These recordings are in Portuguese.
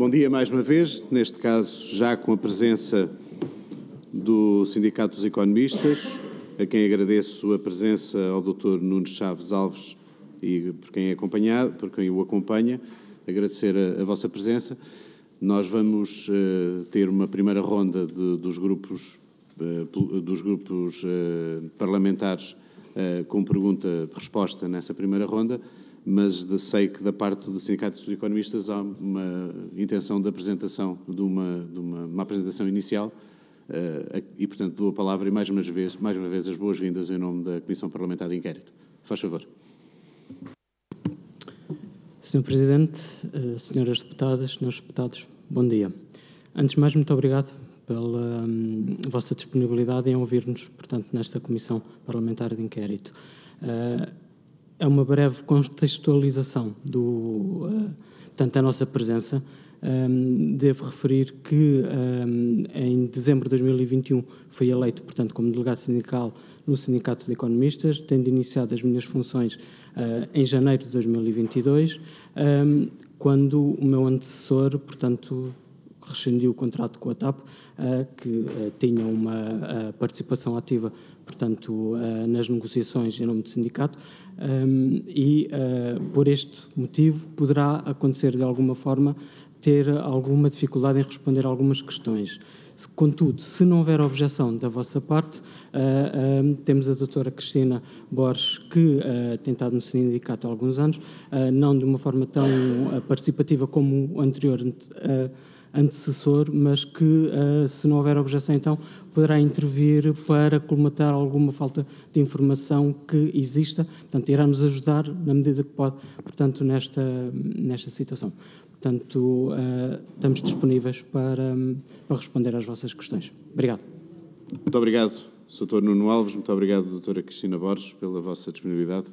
Bom dia mais uma vez, neste caso já com a presença do Sindicato dos Economistas, a quem agradeço a presença ao Dr. Nunes Chaves Alves e por quem o acompanha, agradecer a vossa presença. Nós vamos ter uma primeira ronda dos grupos parlamentares com pergunta-resposta nessa primeira ronda, mas sei que da parte do Sindicato dos Economistas há uma intenção de apresentação de uma apresentação inicial e, portanto, dou a palavra e mais uma vez as boas-vindas em nome da Comissão Parlamentar de Inquérito. Faz favor. Sr. Presidente, senhoras deputadas, senhores deputados, bom dia. Antes de mais, muito obrigado pela vossa disponibilidade em ouvir-nos, portanto, nesta Comissão Parlamentar de Inquérito. É uma breve contextualização da nossa presença. Devo referir que em dezembro de 2021 fui eleito, portanto, como delegado sindical no Sindicato de Economistas, tendo iniciado as minhas funções em janeiro de 2022, quando o meu antecessor, portanto, rescindiu o contrato com a TAP, que tinha uma participação ativa, portanto, nas negociações em nome do sindicato, e por este motivo poderá acontecer de alguma forma ter alguma dificuldade em responder a algumas questões. Contudo, se não houver objeção da vossa parte, temos a doutora Cristina Borges, que tem estado no sindicato há alguns anos, não de uma forma tão participativa como o anterior antecessor, mas que, se não houver objeção, então, poderá intervir para colmatar alguma falta de informação que exista. Portanto, irá-nos ajudar na medida que pode, portanto, nesta situação. Portanto, estamos disponíveis para responder às vossas questões. Obrigado. Muito obrigado, Sr. Nuno Alves. Muito obrigado, doutora Cristina Borges, pela vossa disponibilidade.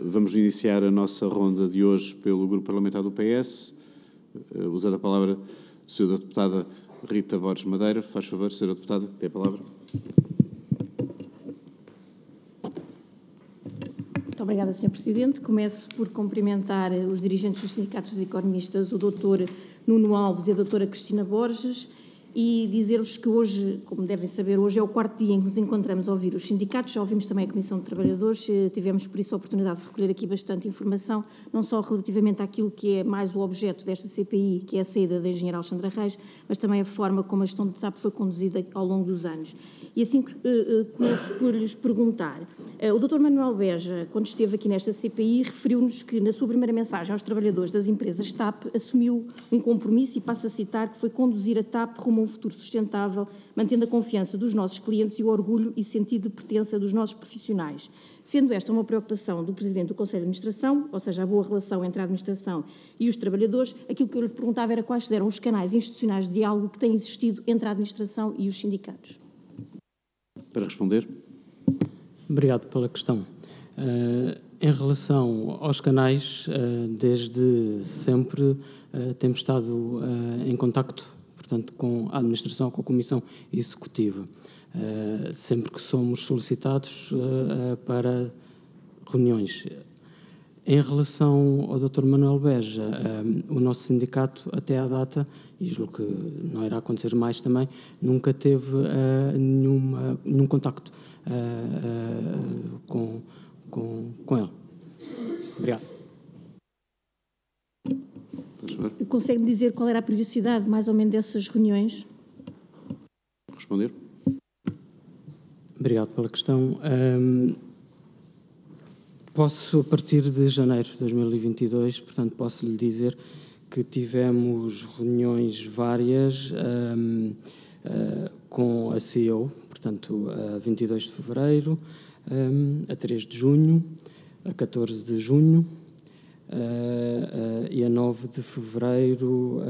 Vamos iniciar a nossa ronda de hoje pelo Grupo Parlamentar do PS. Usando a palavra a Sra. Deputada Rita Borges Madeira. Faz favor, Sra. Deputada, tem a palavra. Muito obrigada, Sr. Presidente. Começo por cumprimentar os dirigentes dos sindicatos dos economistas, o Dr. Nuno Alves e a doutora Cristina Borges, e dizer-vos que hoje, como devem saber, hoje é o quarto dia em que nos encontramos a ouvir os sindicatos, já ouvimos também a Comissão de Trabalhadores, tivemos por isso a oportunidade de recolher aqui bastante informação, não só relativamente àquilo que é mais o objeto desta CPI, que é a saída da engenheira Alexandra Reis, mas também a forma como a gestão de TAP foi conduzida ao longo dos anos. E assim começo por lhes perguntar. O Dr. Manuel Beja, quando esteve aqui nesta CPI, referiu-nos que na sua primeira mensagem aos trabalhadores das empresas TAP assumiu um compromisso, e passo a citar, que foi conduzir a TAP rumo a um futuro sustentável, mantendo a confiança dos nossos clientes e o orgulho e sentido de pertença dos nossos profissionais. Sendo esta uma preocupação do Presidente do Conselho de Administração, ou seja, a boa relação entre a Administração e os trabalhadores, aquilo que eu lhe perguntava era quais eram os canais institucionais de diálogo que têm existido entre a Administração e os sindicatos. Para responder. Obrigado pela questão. Em relação aos canais, desde sempre temos estado em contacto, portanto, com a Administração, com a Comissão Executiva, sempre que somos solicitados para reuniões. Em relação ao Dr. Manuel Beja, o nosso sindicato, até à data, e julgo que não irá acontecer mais também, nunca teve nenhum contacto com ele. Obrigado. Consegue-me dizer qual era a periodicidade, mais ou menos, dessas reuniões? Responder. Obrigado pela questão. Posso, a partir de janeiro de 2022, portanto, posso lhe dizer que tivemos reuniões várias com a CEO, portanto, a 22 de fevereiro, a 3 de junho, a 14 de junho e a 9 de fevereiro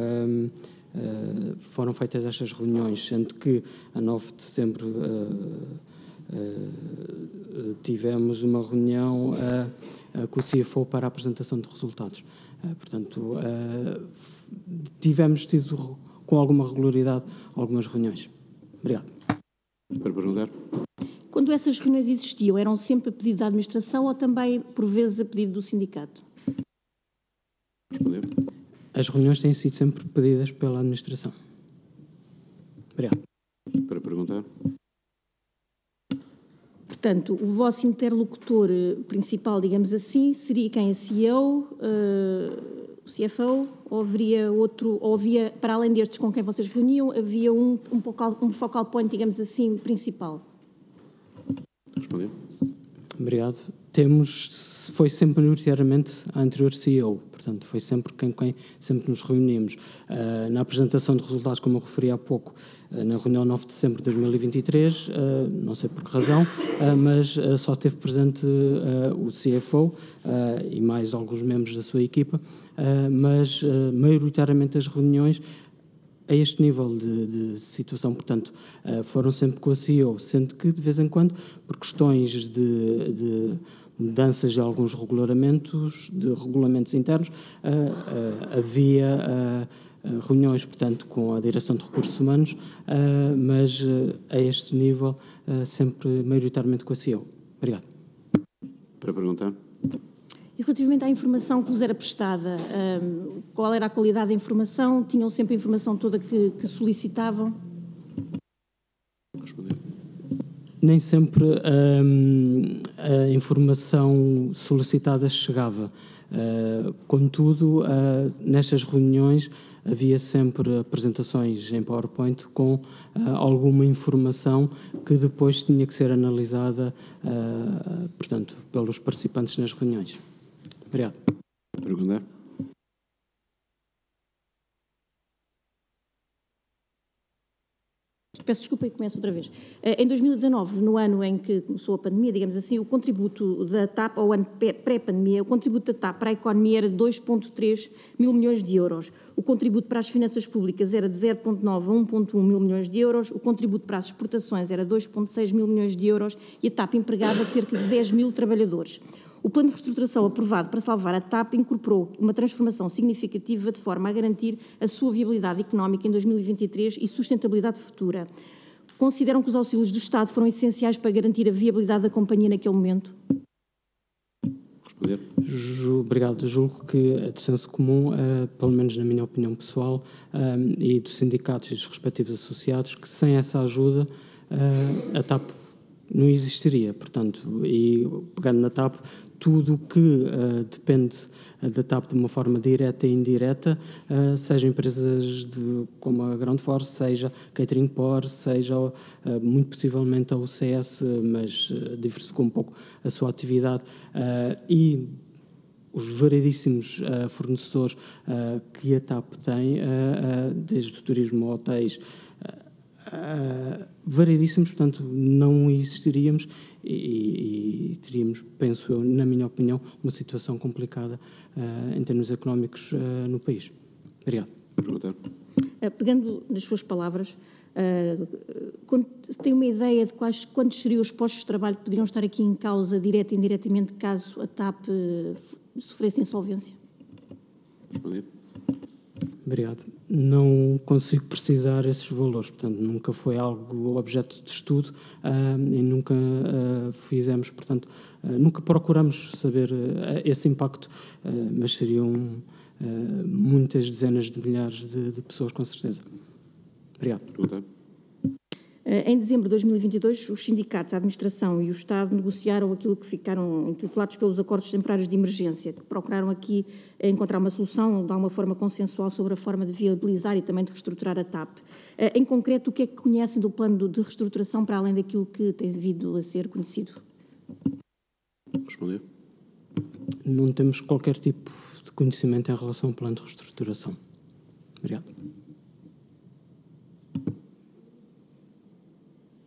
foram feitas estas reuniões, sendo que a 9 de setembro tivemos uma reunião com o CFO para a apresentação de resultados. Portanto, tivemos tido com alguma regularidade algumas reuniões. Obrigado. Para perguntar. Quando essas reuniões existiam, eram sempre a pedido da administração ou também, por vezes, a pedido do sindicato? Responder. as reuniões têm sido sempre pedidas pela administração. Obrigado. Para perguntar. Portanto, o vosso interlocutor principal, digamos assim, seria quem? A CEO, o CFO, ou haveria outro, ou havia, para além destes com quem vocês reuniam, havia um focal point, digamos assim, principal? Responder. Obrigado. Foi sempre maioritariamente a anterior CEO, portanto, foi sempre quem sempre nos reunimos. Na apresentação de resultados, como eu referi há pouco, na reunião 9 de dezembro de 2023, não sei por que razão, mas só esteve presente o CFO e mais alguns membros da sua equipa, mas maioritariamente as reuniões a este nível de situação, portanto, foram sempre com a CEO, sendo que, de vez em quando, por questões de mudanças de alguns regulamentos internos, havia reuniões, portanto, com a Direção de Recursos Humanos, mas a este nível, sempre maioritariamente com a CEO. Obrigado. Para perguntar. E relativamente à informação que vos era prestada, qual era a qualidade da informação? Tinham sempre a informação toda que solicitavam? Responder. Nem sempre a informação solicitada chegava. Contudo, nestas reuniões havia sempre apresentações em PowerPoint com alguma informação que depois tinha que ser analisada, portanto, pelos participantes nas reuniões. Obrigado. Perguntar. Peço desculpa e começo outra vez. Em 2019, no ano em que começou a pandemia, digamos assim, o contributo da TAP, ao ano pré-pandemia, o contributo da TAP para a economia era de 2,3 mil milhões de euros. O contributo para as finanças públicas era de 0,9 a 1,1 mil milhões de euros. O contributo para as exportações era 2,6 mil milhões de euros e a TAP empregava cerca de 10 mil trabalhadores. O plano de reestruturação aprovado para salvar a TAP incorporou uma transformação significativa de forma a garantir a sua viabilidade económica em 2023 e sustentabilidade futura. Consideram que os auxílios do Estado foram essenciais para garantir a viabilidade da companhia naquele momento? Responder. Obrigado. Julgo que é de senso comum, pelo menos na minha opinião pessoal, e dos sindicatos e dos respectivos associados, que sem essa ajuda a TAP não existiria. Portanto, e pegando na TAP, tudo o que depende da TAP de uma forma direta e indireta, sejam empresas como a Ground Force, seja Catering Por, seja muito possivelmente a UCS, mas diversificou um pouco a sua atividade, e os variedíssimos fornecedores que a TAP tem, desde o turismo a hotéis, variedíssimos, portanto, não existiríamos e teríamos, penso eu, na minha opinião, uma situação complicada em termos económicos no país. Obrigado. Perguntar. Pegando nas suas palavras, tem uma ideia de quantos seriam os postos de trabalho que poderiam estar aqui em causa, direta e indiretamente, caso a TAP sofresse insolvência? Responder. Obrigado. Não consigo precisar esses valores, portanto, nunca foi algo objeto de estudo e nunca fizemos, portanto, nunca procuramos saber esse impacto, mas seriam muitas dezenas de milhares de pessoas, com certeza. Obrigado. Perguntar. Em dezembro de 2022, os sindicatos, a administração e o Estado negociaram aquilo que ficaram intitulados pelos acordos temporários de emergência, que procuraram aqui encontrar uma solução de alguma forma consensual sobre a forma de viabilizar e também de reestruturar a TAP. Em concreto, o que é que conhecem do plano de reestruturação para além daquilo que tem vindo a ser conhecido? Responder. Não temos qualquer tipo de conhecimento em relação ao plano de reestruturação. Obrigado.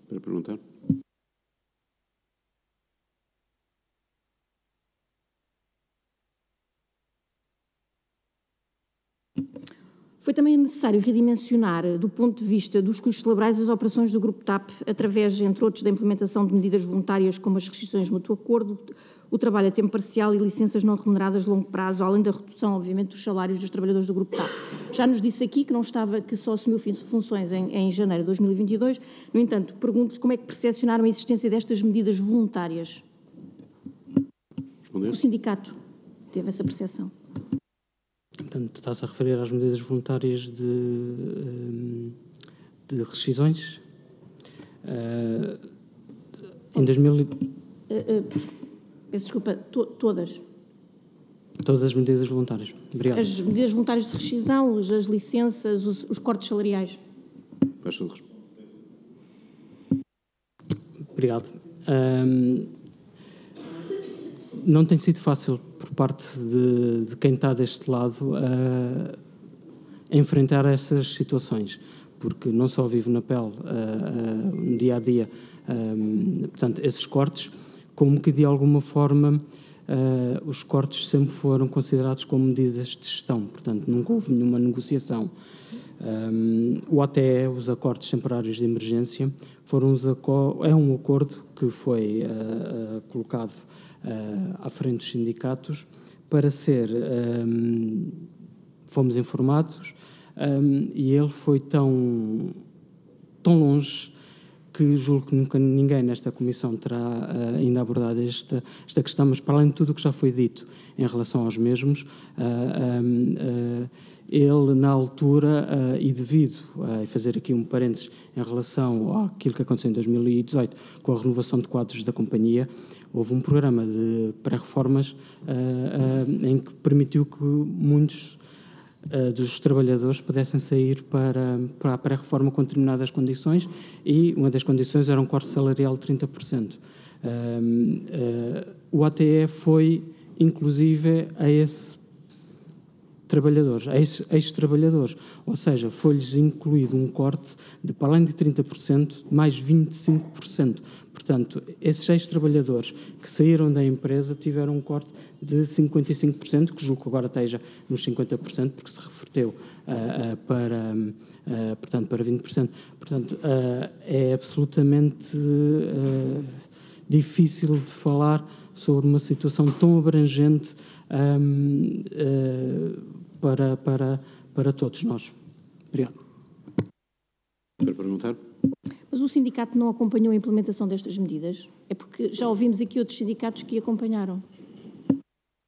Para perguntar. Foi também necessário redimensionar, do ponto de vista dos custos laborais, as operações do Grupo TAP, através, entre outros, da implementação de medidas voluntárias como as restrições de mútuo acordo, o trabalho a tempo parcial e licenças não remuneradas de longo prazo, além da redução, obviamente, dos salários dos trabalhadores do Grupo TAP. Já nos disse aqui que só assumiu funções em janeiro de 2022. No entanto, pergunto-se como é que percepcionaram a existência destas medidas Portanto, está-se a referir às medidas voluntárias de rescisões. Em 2000... Peço desculpa, todas. Todas as medidas voluntárias. Obrigado. As medidas voluntárias de rescisão, as licenças, os cortes salariais. Obrigado. Não tem sido fácil por parte de quem está deste lado enfrentar essas situações, porque não só vive na pele no dia a dia, portanto, esses cortes, como que de alguma forma os cortes sempre foram considerados como medidas de gestão, portanto, nunca houve nenhuma negociação. O ATE, os acordos temporários de emergência, é um acordo que foi colocado à frente dos sindicatos para ser... fomos informados e ele foi tão longe que julgo que nunca ninguém nesta comissão terá ainda abordado esta questão, mas para além de tudo o que já foi dito em relação aos mesmos, ele, na altura, e devido a fazer aqui um parênteses em relação àquilo que aconteceu em 2018, com a renovação de quadros da companhia, houve um programa de pré-reformas em que permitiu que muitos dos trabalhadores pudessem sair para a pré-reforma com determinadas condições, e uma das condições era um corte salarial de 30%. O ATE foi, inclusive, a esse trabalhadores, a esses ex-trabalhadores, ou seja, foi-lhes incluído um corte de, para além de 30%, mais 25%. Portanto, esses ex-trabalhadores que saíram da empresa tiveram um corte de 55%, que julgo que agora esteja nos 50%, porque se reverteu para 20%. Portanto, é absolutamente difícil de falar sobre uma situação tão abrangente para todos nós. Obrigado. Quero perguntar? Mas o sindicato não acompanhou a implementação destas medidas? É porque já ouvimos aqui outros sindicatos que acompanharam.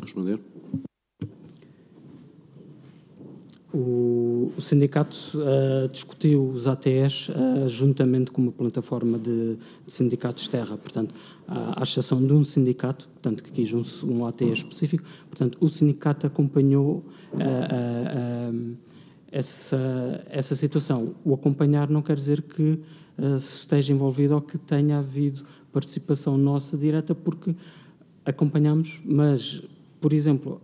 Responder? O sindicato discutiu os ATEs juntamente com uma plataforma de sindicatos terra, portanto, à exceção de um sindicato, portanto, que quis um ATE específico, portanto, o sindicato acompanhou essa situação. O acompanhar não quer dizer que esteja envolvido ou que tenha havido participação nossa direta, porque acompanhamos, mas, por exemplo,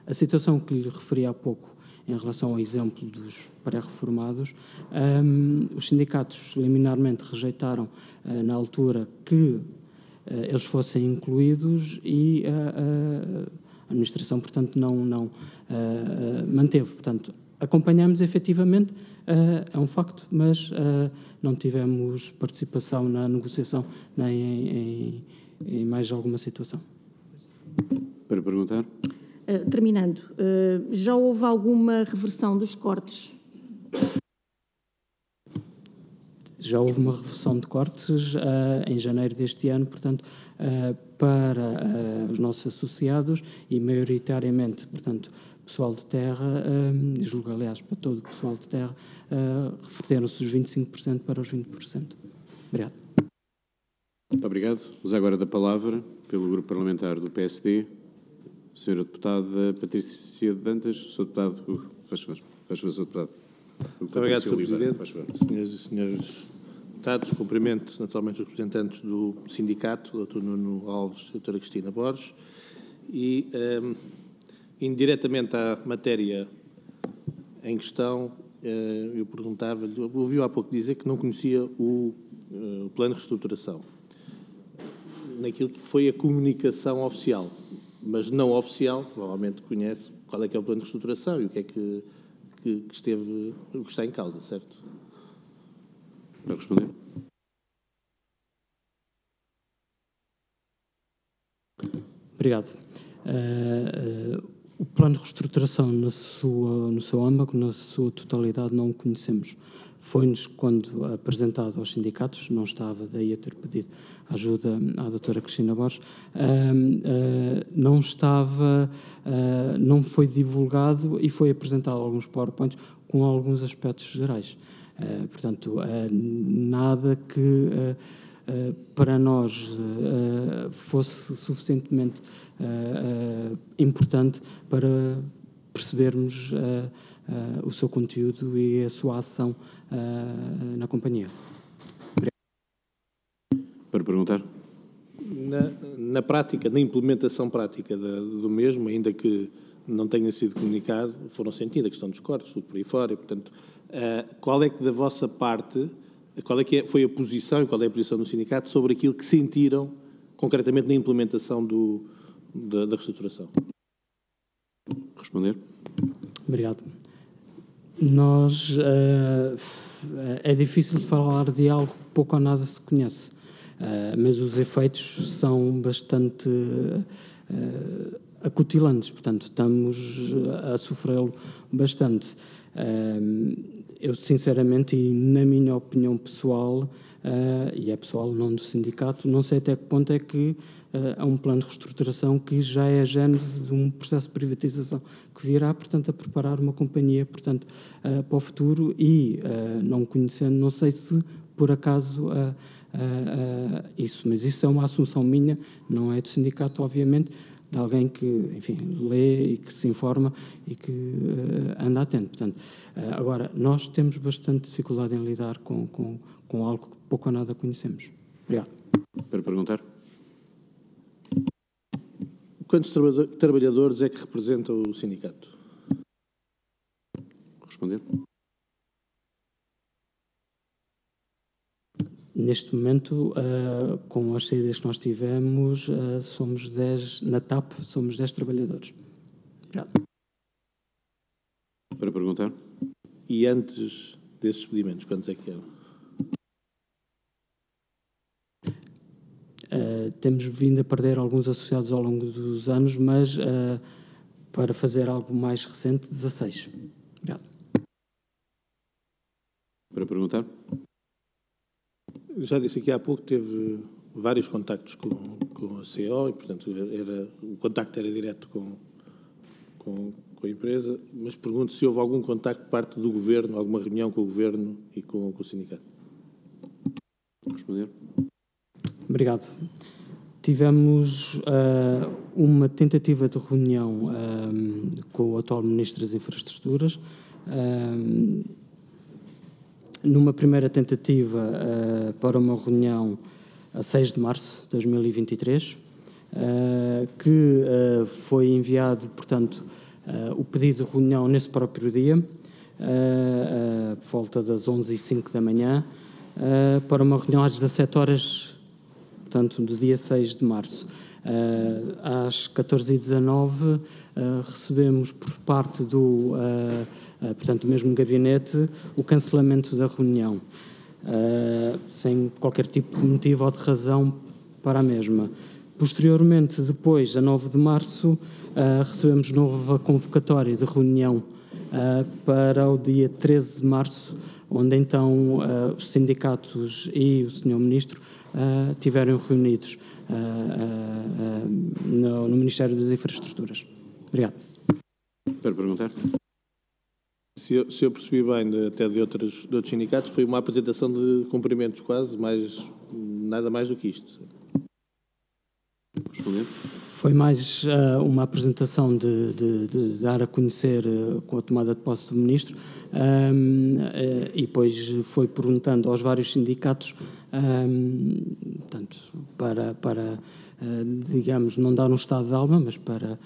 a situação que lhe referi há pouco, em relação ao exemplo dos pré-reformados, os sindicatos liminarmente rejeitaram, na altura, que eles fossem incluídos, e a administração, portanto, não manteve. Portanto, acompanhamos efetivamente, é um facto, mas não tivemos participação na negociação nem em mais alguma situação. Para perguntar? Terminando, já houve alguma reversão dos cortes? Já houve uma reversão de cortes em janeiro deste ano, portanto, para os nossos associados e maioritariamente, portanto, pessoal de terra, julgo, aliás, para todo o pessoal de terra, reverteram-se os 25% para os 20%. Obrigado. Muito obrigado. Uso agora da palavra, pelo Grupo Parlamentar do PSD, Sra. Deputada Patrícia Dantas. Sr. Deputado, faz favor, Sr. Deputado. Muito obrigado, Sr. Presidente. Senhoras e senhores deputados, cumprimento naturalmente os representantes do sindicato, Dr. Nuno Alves e Dra. Cristina Borges, e indo diretamente à matéria em questão, eu perguntava-lhe, ouviu há pouco dizer que não conhecia o plano de reestruturação, naquilo que foi a comunicação oficial, mas não oficial, provavelmente conhece qual é que é o plano de reestruturação e o que é que está em causa, certo? Para responder. Obrigado. O plano de reestruturação no seu âmago, na sua totalidade, não o conhecemos. Foi-nos, quando apresentado aos sindicatos, não estava daí a ter pedido ajuda à doutora Cristina Borges, não foi divulgado e foi apresentado alguns PowerPoints com alguns aspectos gerais. Portanto, nada que para nós fosse suficientemente importante para percebermos o seu conteúdo e a sua ação na companhia. Para perguntar? Na prática, na implementação prática do mesmo, ainda que não tenha sido comunicado, foram sentidas a questão dos cortes, tudo por aí fora, e, portanto, qual é que da vossa parte, foi a posição e qual é a posição do sindicato sobre aquilo que sentiram concretamente na implementação da reestruturação? Responder? Obrigado. É difícil falar de algo que pouco ou nada se conhece, mas os efeitos são bastante acutilantes, portanto, estamos a sofrê-lo bastante. Eu, sinceramente, e na minha opinião pessoal, e é pessoal, não do sindicato, não sei até que ponto é que há um plano de reestruturação que já é a gênese de um processo de privatização que virá, portanto, a preparar uma companhia, portanto, para o futuro e, não conhecendo, não sei se, por acaso, isso, mas isso é uma assunção minha, não é do sindicato, obviamente, de alguém que, enfim, lê e que se informa e que anda atento. Portanto, agora, nós temos bastante dificuldade em lidar com algo que pouco ou nada conhecemos. Obrigado. Para perguntar? Quantos trabalhadores é que representa o sindicato? Responder? Neste momento, com as saídas que nós tivemos, somos 10, na TAP, somos 10 trabalhadores. Obrigado. Para perguntar? E antes desses despedimentos, quantos é que eram? Temos vindo a perder alguns associados ao longo dos anos, mas para fazer algo mais recente, 16. Obrigado. Para perguntar? Já disse aqui há pouco, teve vários contactos com a CO e, portanto, o contacto era direto com a empresa, mas pergunto se houve algum contacto por parte do Governo, alguma reunião com o Governo e com o sindicato. Responder? Obrigado. Tivemos uma tentativa de reunião com o atual Ministro das Infraestruturas. Numa primeira tentativa para uma reunião a 6 de março de 2023, que foi enviado, portanto, o pedido de reunião nesse próprio dia, por volta das 11h05 da manhã, para uma reunião às 17 horas, portanto, do dia 6 de março. Às 14h19, recebemos por parte portanto, do mesmo gabinete, o cancelamento da reunião, sem qualquer tipo de motivo ou de razão para a mesma. Posteriormente, depois, a 9 de março, recebemos nova convocatória de reunião para o dia 13 de março, onde então os sindicatos e o Sr. Ministro estiveram reunidos no Ministério das Infraestruturas. Obrigado. Para perguntar? Se eu percebi bem, até de outros sindicatos, foi uma apresentação de cumprimentos quase, nada mais do que isto. Responder? Foi mais uma apresentação de dar a conhecer com a tomada de posse do Ministro e depois foi perguntando aos vários sindicatos, portanto, para digamos, não dar um estado de alma, mas para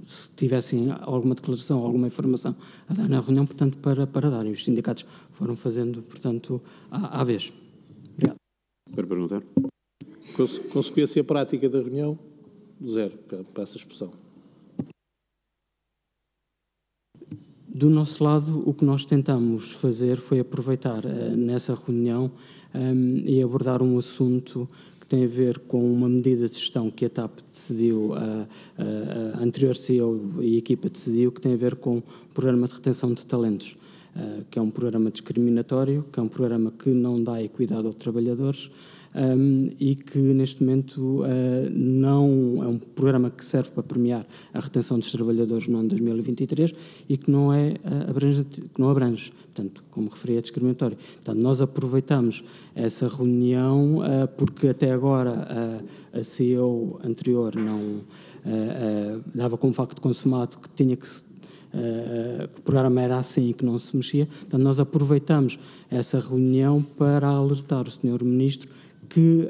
se tivessem alguma declaração, alguma informação a dar na reunião, portanto, para darem. Os sindicatos foram fazendo, portanto, à vez. Obrigado. Para perguntar? Consequência prática da reunião? Zero, para essa expressão. Do nosso lado, o que nós tentamos fazer foi aproveitar nessa reunião e abordar um assunto que que tem a ver com uma medida de gestão que a TAP decidiu, a anterior CEO e a equipa decidiu, que tem a ver com o programa de retenção de talentos, que é um programa discriminatório, que é um programa que não dá equidade aos trabalhadores, e que neste momento não é um programa que serve para premiar a retenção dos trabalhadores no ano 2023 e que não abrange, portanto, como referi, é discriminatório. Portanto, nós aproveitamos essa reunião porque até agora a CEO anterior não dava como facto consumado que tinha que o programa era assim e que não se mexia. Portanto, nós aproveitamos essa reunião para alertar o Sr. Ministro que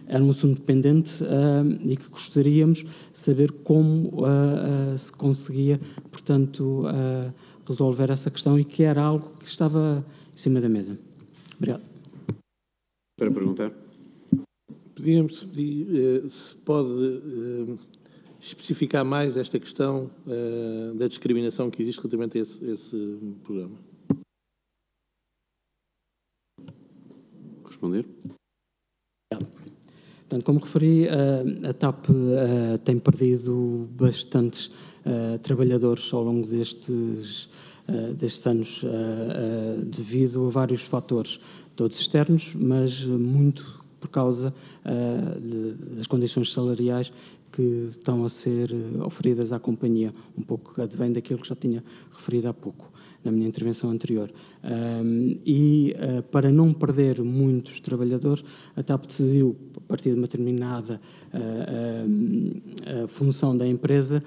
era um assunto pendente e que gostaríamos de saber como se conseguia, portanto, resolver essa questão e que era algo que estava em cima da mesa. Obrigado. Para perguntar. Podíamos pedir se pode especificar mais esta questão da discriminação que existe relativamente a esse programa. Responder. Portanto, como referi, a TAP tem perdido bastantes trabalhadores ao longo destes anos devido a vários fatores, todos externos, mas muito por causa das condições salariais que estão a ser oferidas à companhia, um pouco advém daquilo que já tinha referido há pouco, na minha intervenção anterior. Para não perder muitos trabalhadores, a TAP decidiu, a partir de uma determinada função da empresa,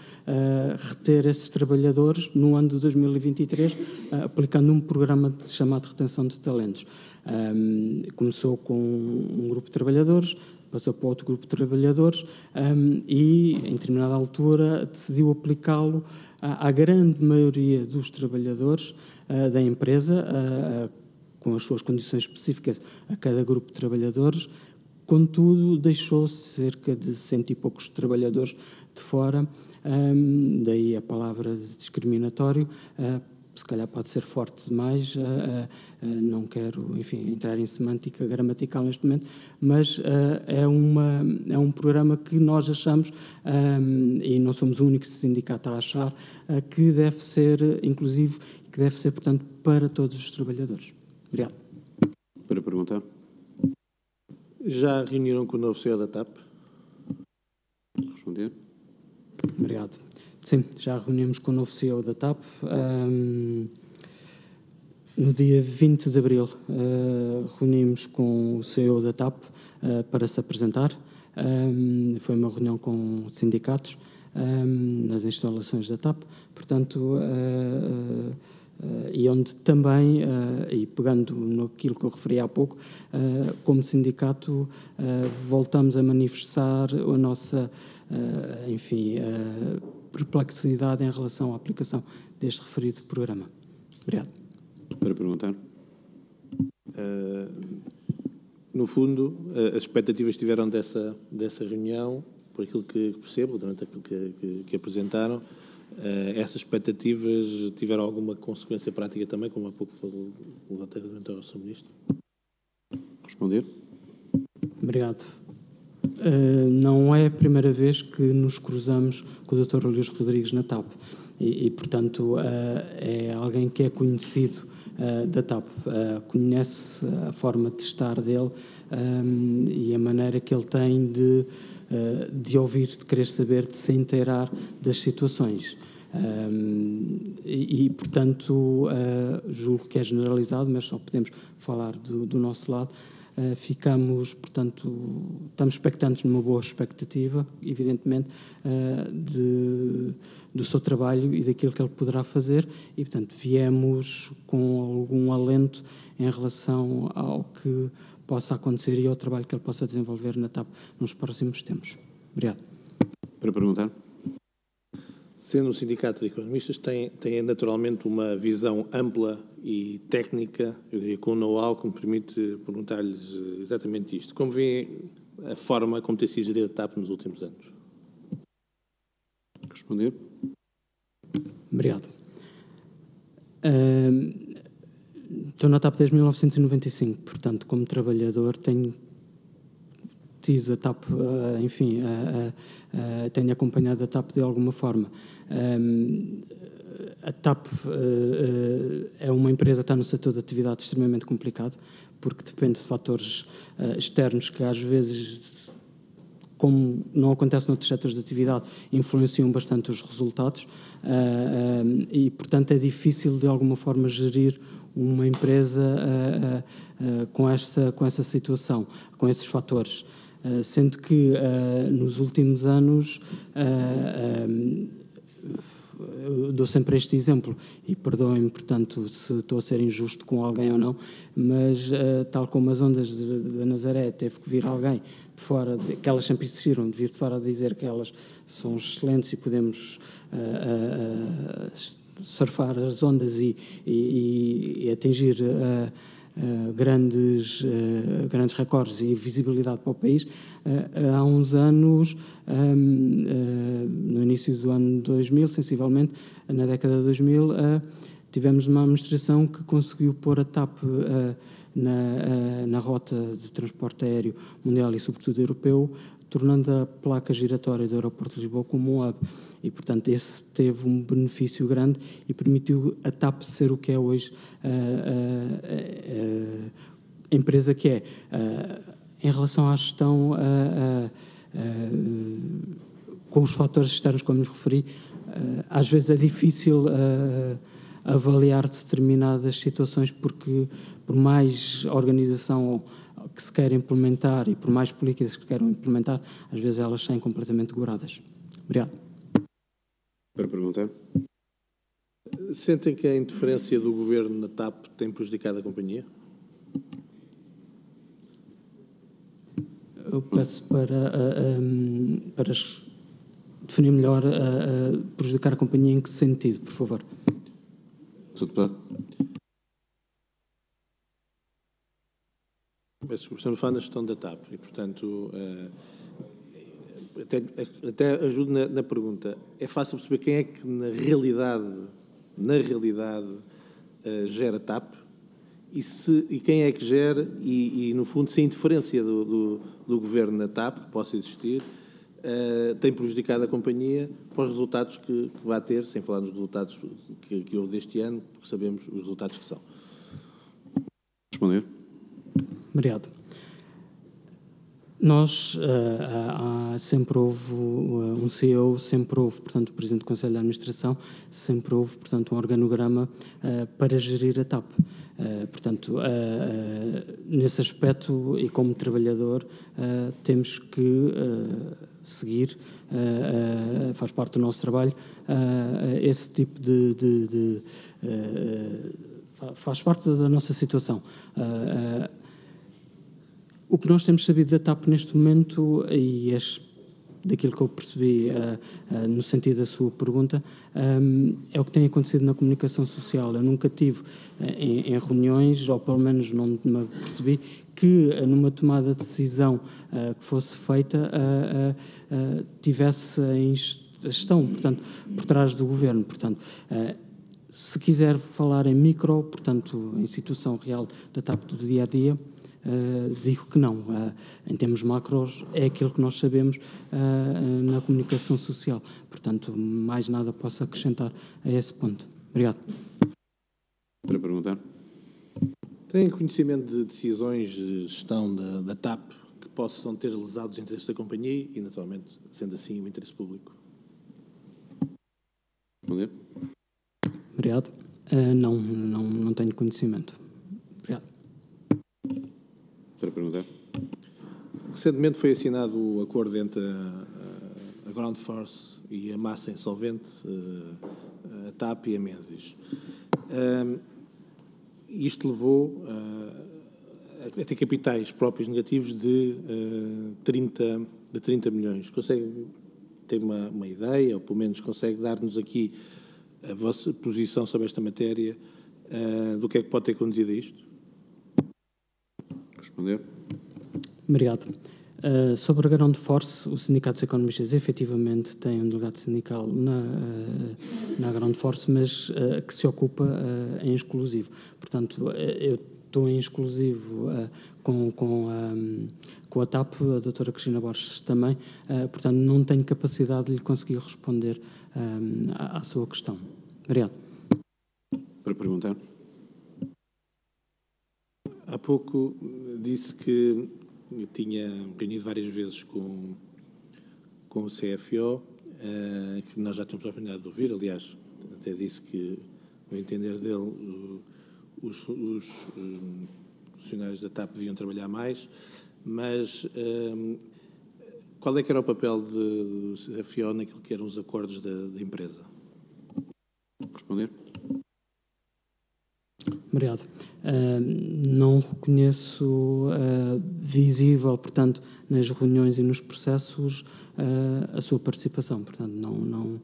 reter esses trabalhadores no ano de 2023, aplicando um programa chamado de retenção de talentos. Começou com um grupo de trabalhadores, passou para outro grupo de trabalhadores e, em determinada altura, decidiu aplicá-lo à grande maioria dos trabalhadores da empresa, com as suas condições específicas a cada grupo de trabalhadores. Contudo, deixou cerca de 100 e poucos trabalhadores de fora, daí a palavra discriminatório. Se calhar pode ser forte demais, não quero, enfim, entrar em semântica gramatical neste momento, mas é um programa que nós achamos, e não somos o único sindicato a achar, que deve ser inclusivo, que deve ser, portanto, para todos os trabalhadores. Obrigado. Para perguntar. Já reuniram com o novo CEO da TAP? Responder. Obrigado. Sim, já reunimos com o novo CEO da TAP. No dia 20 de abril, reunimos com o CEO da TAP para se apresentar. Foi uma reunião com sindicatos nas instalações da TAP, portanto, e onde também, e pegando naquilo que eu referi há pouco, como sindicato, voltamos a manifestar a nossa, perplexidade em relação à aplicação deste referido programa. Obrigado. Para perguntar. No fundo, as expectativas que tiveram dessa reunião, por aquilo que percebo, durante aquilo que apresentaram, essas expectativas tiveram alguma consequência prática também, como há pouco falou relativamente ao Sr. Ministro? Responder. Obrigado. Não é a primeira vez que nos cruzamos com o Dr. Luís Rodrigues na TAP e portanto, é alguém que é conhecido da TAP, conhece a forma de estar dele e a maneira que ele tem de ouvir, de querer saber, de se inteirar das situações. Portanto, julgo que é generalizado, mas só podemos falar do nosso lado. Ficamos, portanto, estamos expectantes numa boa expectativa, evidentemente, do seu trabalho e daquilo que ele poderá fazer e, portanto, viemos com algum alento em relação ao que possa acontecer e ao trabalho que ele possa desenvolver na TAP nos próximos tempos. Obrigado. Para perguntar. Sendo um sindicato de economistas, tem naturalmente uma visão ampla e técnica, eu diria, com know-how que me permite perguntar-lhes exatamente isto. Como vê a forma como tem sido gerida a TAP nos últimos anos? Responder. Obrigado. Estou na TAP desde 1995, portanto, como trabalhador, tenho assistido a TAP, enfim, tenho acompanhado a TAP de alguma forma. A TAP é uma empresa que está no setor de atividade extremamente complicado, porque depende de fatores externos que às vezes, como não acontece noutros setores de atividade, influenciam bastante os resultados e, portanto, é difícil de alguma forma gerir uma empresa com essa situação, com esses fatores. Sendo que nos últimos anos, eu dou sempre este exemplo, e perdoem-me, portanto, se estou a ser injusto com alguém ou não, mas tal como as ondas da Nazaré teve que vir alguém de fora, que elas sempre existiram, de vir de fora a dizer que elas são excelentes e podemos surfar as ondas e atingir grandes recordes e visibilidade para o país. Há uns anos, no início do ano 2000, sensivelmente, na década de 2000, tivemos uma administração que conseguiu pôr a TAP na rota de transporte aéreo mundial e, sobretudo, europeu, tornando a placa giratória do aeroporto de Lisboa como um hub. E, portanto, esse teve um benefício grande e permitiu a TAP ser o que é hoje a empresa que é. Em relação à gestão, com os fatores externos, como lhe referi, às vezes é difícil avaliar determinadas situações, porque por mais organização que se queira implementar e por mais políticas que queiram implementar, às vezes elas saem completamente degoradas. Obrigado. Para perguntar. Sentem que a interferência do Governo na TAP tem prejudicado a companhia? Eu peço para definir melhor prejudicar a companhia em que sentido, por favor. Sr. Deputado. Estamos a falar na gestão da TAP e, portanto, até ajudo na pergunta. É fácil perceber quem é que, na realidade, gera a TAP e quem é que gera e, no fundo, se a interferência do Governo na TAP, que possa existir, tem prejudicado a companhia para os resultados que vai ter, sem falar nos resultados que houve deste ano, porque sabemos os resultados que são. Responder. Obrigado. Nós, sempre houve um CEO, sempre houve, portanto, o Presidente do Conselho de Administração, sempre houve, portanto, um organograma para gerir a TAP. Portanto, nesse aspecto e como trabalhador, temos que seguir, faz parte do nosso trabalho, esse tipo faz parte da nossa situação. O que nós temos sabido da TAP neste momento, e daquilo que eu percebi no sentido da sua pergunta, é o que tem acontecido na comunicação social. Eu nunca tive em reuniões, ou pelo menos não me percebi, que numa tomada de decisão que fosse feita tivesse a gestão, portanto, por trás do Governo. Portanto, se quiser falar em micro, portanto, em situação real da TAP do dia-a-dia, digo que não. Em termos macros, é aquilo que nós sabemos na comunicação social. Portanto, mais nada posso acrescentar a esse ponto. Obrigado. Para perguntar. Tem conhecimento de decisões de gestão da TAP que possam ter lesado os interesses da companhia e, naturalmente, sendo assim, o interesse público? Responder. Obrigado. Não tenho conhecimento. Obrigado. Para perguntar. Recentemente foi assinado o acordo entre a Ground Force e a Massa Insolvente, a TAP e a Menzies. Isto levou a ter capitais próprios negativos de 30 milhões. Consegue ter uma ideia, ou pelo menos consegue dar-nos aqui a vossa posição sobre esta matéria, do que é que pode ter conduzido a isto? Responder. Obrigado. Sobre a Ground Force, o Sindicato dos Economistas efetivamente tem um delegado sindical na Ground Force, mas que se ocupa em exclusivo. Portanto, eu estou em exclusivo com a TAP, a doutora Cristina Borges também, portanto não tenho capacidade de lhe conseguir responder à sua questão. Obrigado. Para perguntar. Há pouco disse que tinha reunido várias vezes com o CFO, que nós já temos a oportunidade de ouvir, aliás, até disse que, no entender dele, os funcionários da TAP deviam trabalhar mais, mas qual é que era o papel do CFO naquilo que eram os acordos da empresa? Responder. Obrigado. Não reconheço visível, portanto, nas reuniões e nos processos a sua participação. Portanto, não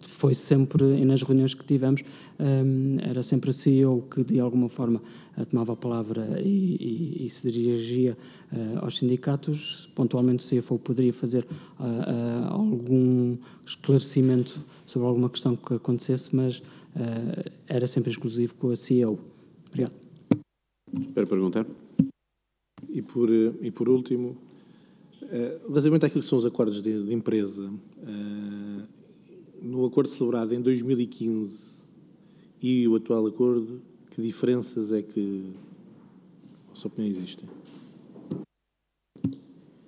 foi sempre, e nas reuniões que tivemos, era sempre a CEO que, de alguma forma, tomava a palavra e se dirigia aos sindicatos. Pontualmente, o CFO poderia fazer algum esclarecimento sobre alguma questão que acontecesse, mas era sempre exclusivo com a CEO. Obrigado. Para perguntar. E por último, relativamente àquilo que são os acordos de empresa, no acordo celebrado em 2015 e o atual acordo, que diferenças é que, na sua opinião, existem?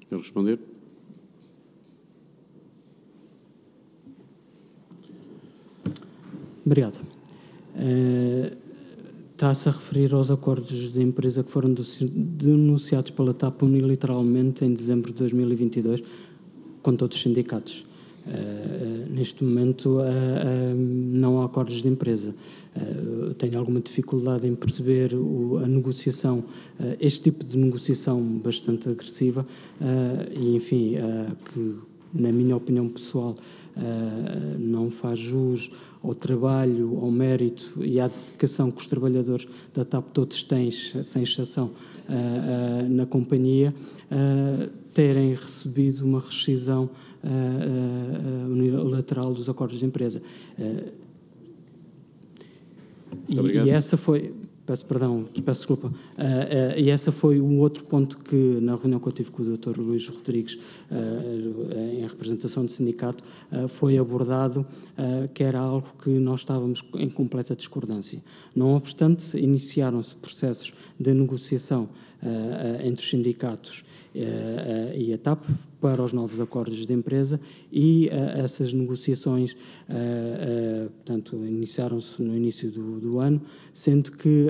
Quer responder? Obrigado. Está-se a referir aos acordos de empresa que foram denunciados pela TAP unilateralmente em dezembro de 2022 com todos os sindicatos. Neste momento não há acordos de empresa. Tenho alguma dificuldade em perceber a negociação, este tipo de negociação bastante agressiva e, enfim, que, na minha opinião pessoal, não faz jus ao trabalho, ao mérito e à dedicação que os trabalhadores da TAP todos têm, sem exceção, na companhia, terem recebido uma rescisão unilateral dos acordos de empresa. E essa foi... Peço desculpa. E essa foi um outro ponto que, na reunião que eu tive com o Dr. Luís Rodrigues, em representação do sindicato, foi abordado, que era algo que nós estávamos em completa discordância. Não obstante, iniciaram-se processos de negociação entre os sindicatos e a TAP para os novos acordos de empresa e essas negociações, portanto, iniciaram-se no início do ano, sendo que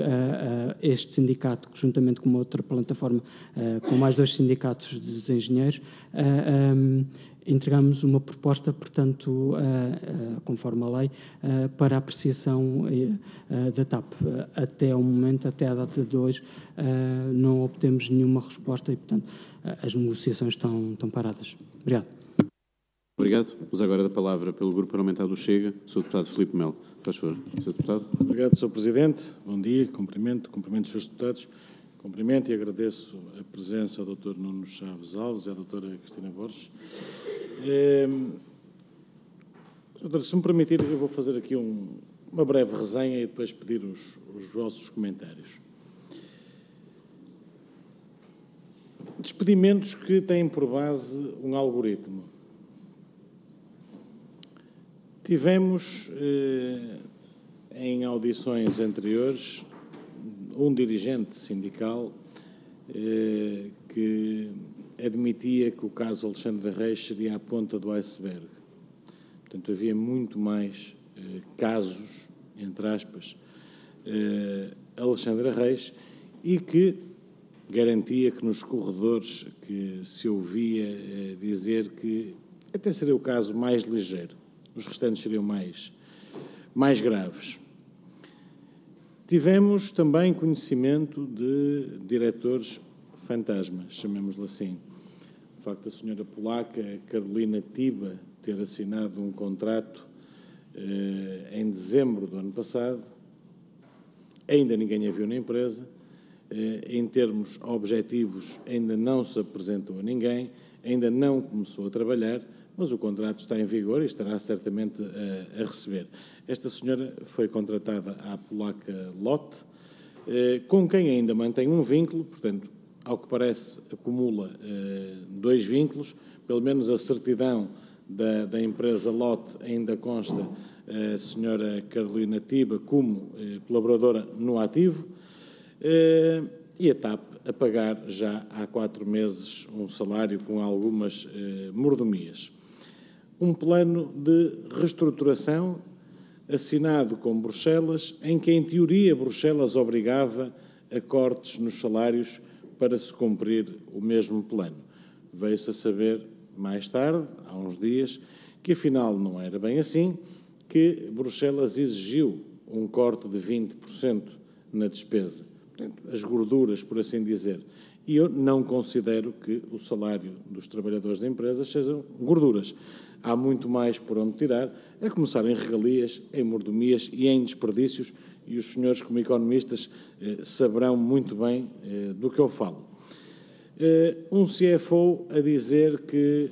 este sindicato, juntamente com uma outra plataforma, com mais 2 sindicatos dos engenheiros, entregamos uma proposta, portanto, conforme a lei, para a apreciação da TAP. Até o momento, até a data de hoje, não obtemos nenhuma resposta e, portanto, as negociações estão paradas. Obrigado. Obrigado. Uso agora da palavra pelo Grupo Parlamentar do Chega, Sr. Deputado Filipe Melo. Faz favor, Sr. Deputado. Obrigado, Sr. Presidente. Bom dia, cumprimento os seus deputados. Cumprimento e agradeço a presença do Dr. Nuno Chaves Alves e à doutora Cristina Borges. Doutor, se me permitir, eu vou fazer aqui uma breve resenha e depois pedir os vossos comentários. Despedimentos que têm por base um algoritmo. Tivemos, em audições anteriores, um dirigente sindical que admitia que o caso Alexandre Reis seria a ponta do iceberg. Portanto, havia muito mais casos, entre aspas, Alexandre Reis, e que garantia que nos corredores que se ouvia dizer que até seria o caso mais ligeiro, os restantes seriam mais graves. Tivemos também conhecimento de diretores fantasmas, chamemos-lhe assim. O facto da senhora polaca Carolina Tiba ter assinado um contrato em dezembro do ano passado, ainda ninguém a viu na empresa, em termos objetivos ainda não se apresentou a ninguém, ainda não começou a trabalhar, mas o contrato está em vigor e estará certamente a receber. Esta senhora foi contratada à polaca Lotte com quem ainda mantém um vínculo, portanto, ao que parece, acumula 2 vínculos, pelo menos a certidão da empresa Lote ainda consta a senhora Carolina Tiba como colaboradora no ativo, e a TAP a pagar já há 4 meses um salário com algumas mordomias. Um plano de reestruturação assinado com Bruxelas, em que, em teoria, Bruxelas obrigava a cortes nos salários para se cumprir o mesmo plano. Veio-se a saber, mais tarde, há uns dias, que afinal não era bem assim, que Bruxelas exigiu um corte de 20% na despesa. Portanto, as gorduras, por assim dizer. E eu não considero que o salário dos trabalhadores de empresas sejam gorduras. Há muito mais por onde tirar, a começar em regalias, em mordomias e em desperdícios, e os senhores, como economistas, saberão muito bem do que eu falo. Um CFO a dizer que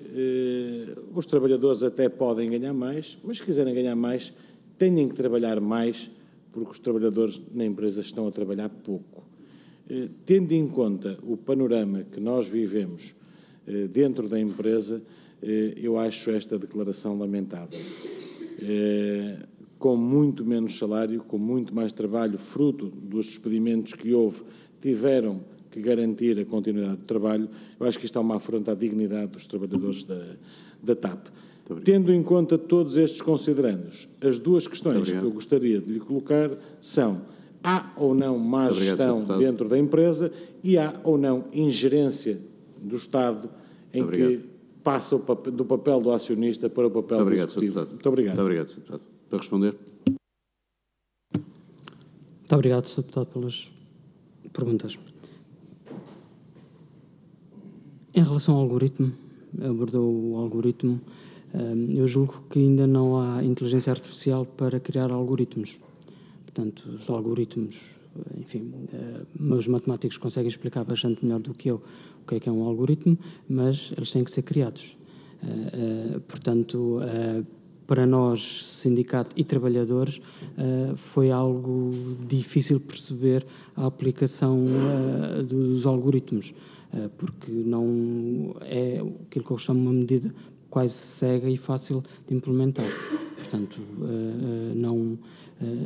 os trabalhadores até podem ganhar mais, mas se quiserem ganhar mais, têm que trabalhar mais, porque os trabalhadores na empresa estão a trabalhar pouco. Tendo em conta o panorama que nós vivemos dentro da empresa, eu acho esta declaração lamentável. Com muito menos salário, com muito mais trabalho, fruto dos despedimentos que houve, tiveram que garantir a continuidade do trabalho. Eu acho que isto é uma afronta à dignidade dos trabalhadores da TAP. Tendo em conta todos estes considerandos, as 2 questões que eu gostaria de lhe colocar são: há ou não má gestão dentro da empresa e há ou não ingerência do Estado em que passa do papel do acionista para o papel do executivo? Muito obrigado. Muito obrigado, Sr. Deputado. Para responder. Muito obrigado, Sr. Deputado, pelas perguntas. Em relação ao algoritmo, abordou o algoritmo, eu julgo que ainda não há inteligência artificial para criar algoritmos. Portanto, os algoritmos, enfim, meus matemáticos conseguem explicar bastante melhor do que eu o que é um algoritmo, mas eles têm que ser criados. Portanto, para nós, sindicato e trabalhadores, foi algo difícil perceber a aplicação dos algoritmos, porque não é aquilo que eu chamo de uma medida quase cega e fácil de implementar. Portanto,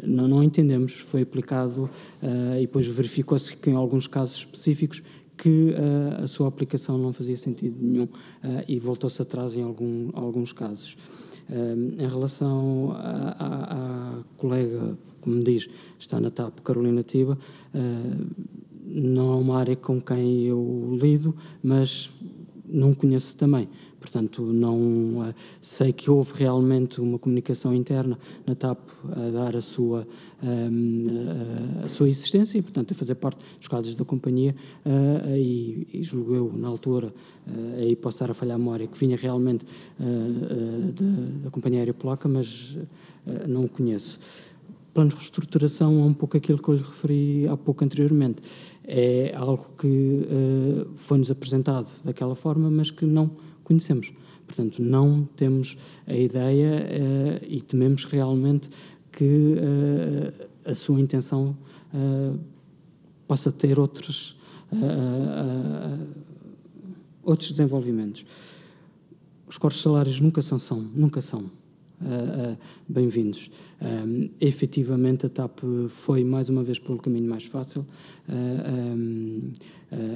não entendemos. Foi aplicado e depois verificou-se que em alguns casos específicos que a sua aplicação não fazia sentido nenhum e voltou-se atrás em alguns casos. Em relação à colega, como me diz, está na TAP, Carolina Tiba, não é uma área com quem eu lido, mas não conheço também. Portanto, não sei que houve realmente uma comunicação interna na TAP a dar a sua existência e, portanto, a fazer parte dos quadros da companhia e julgo eu, na altura, aí posso estar a falhar a memória, que vinha realmente da Companhia Aérea Polaca, mas não o conheço. Plano de reestruturação é um pouco aquilo que eu lhe referi há pouco anteriormente. É algo que foi-nos apresentado daquela forma, mas que não conhecemos. Portanto, não temos a ideia e tememos realmente que a sua intenção possa ter outros desenvolvimentos. Os cortes de salários nunca são bem-vindos. Efetivamente, a TAP foi, mais uma vez, pelo caminho mais fácil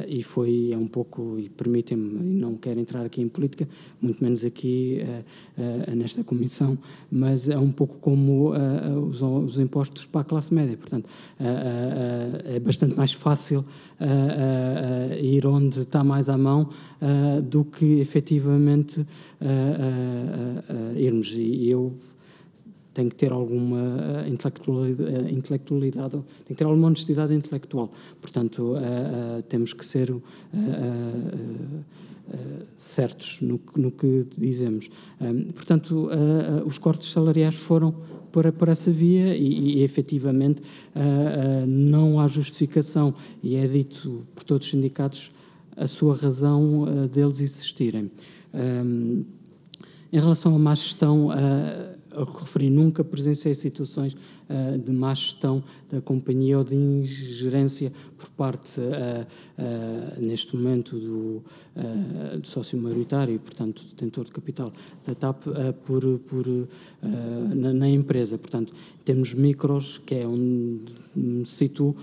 e é um pouco, e permitem-me, não quero entrar aqui em política, muito menos aqui nesta comissão, mas é um pouco como os impostos para a classe média. Portanto, é bastante mais fácil ir onde está mais à mão do que, efetivamente, irmos. E eu tenho que ter alguma intelectualidade, tem que ter alguma honestidade intelectual. Portanto, temos que ser certos no que dizemos. Portanto, os cortes salariais foram por essa via e efetivamente não há justificação, e é dito por todos os sindicatos a sua razão deles existirem. Em relação à má gestão, eu referi, nunca presenciei situações de má gestão da companhia ou de ingerência por parte, neste momento, do sócio maioritário e, portanto, detentor de capital da TAP na empresa. Portanto, em termos micros, que é onde me situo,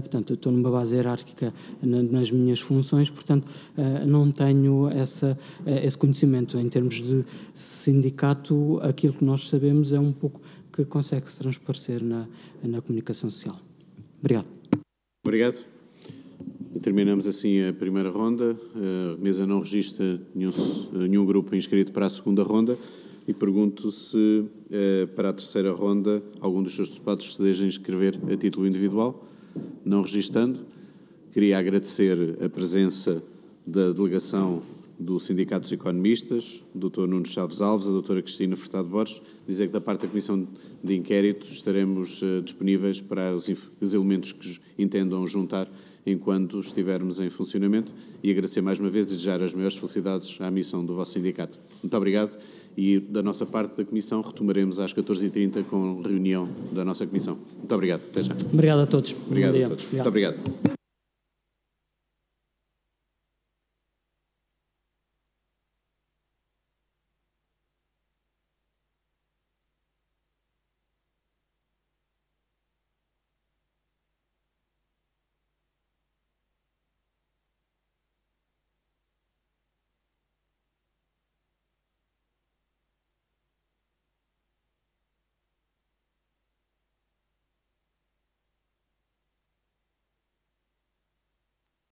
portanto, eu estou numa base hierárquica nas minhas funções, portanto, não tenho esse conhecimento. Em termos de sindicato, aquilo que nós sabemos é um pouco que consegue-se transparecer na comunicação social. Obrigado. Obrigado. Terminamos assim a primeira ronda. A mesa não registra nenhum grupo inscrito para a segunda ronda e pergunto se, para a terceira ronda, algum dos seus deputados se deseja inscrever a título individual. Não registando, queria agradecer a presença da delegação do Sindicato dos Economistas, o Dr. Nuno Chaves Alves, a Dra. Cristina Furtado Borges, dizer que da parte da Comissão de Inquérito estaremos disponíveis para os elementos que entendam juntar enquanto estivermos em funcionamento e agradecer mais uma vez e desejar as maiores felicidades à missão do vosso sindicato. Muito obrigado e da nossa parte da Comissão retomaremos às 14h30 com reunião da nossa Comissão. Muito obrigado. Até já. Obrigado a todos. Obrigado a todos. Muito obrigado.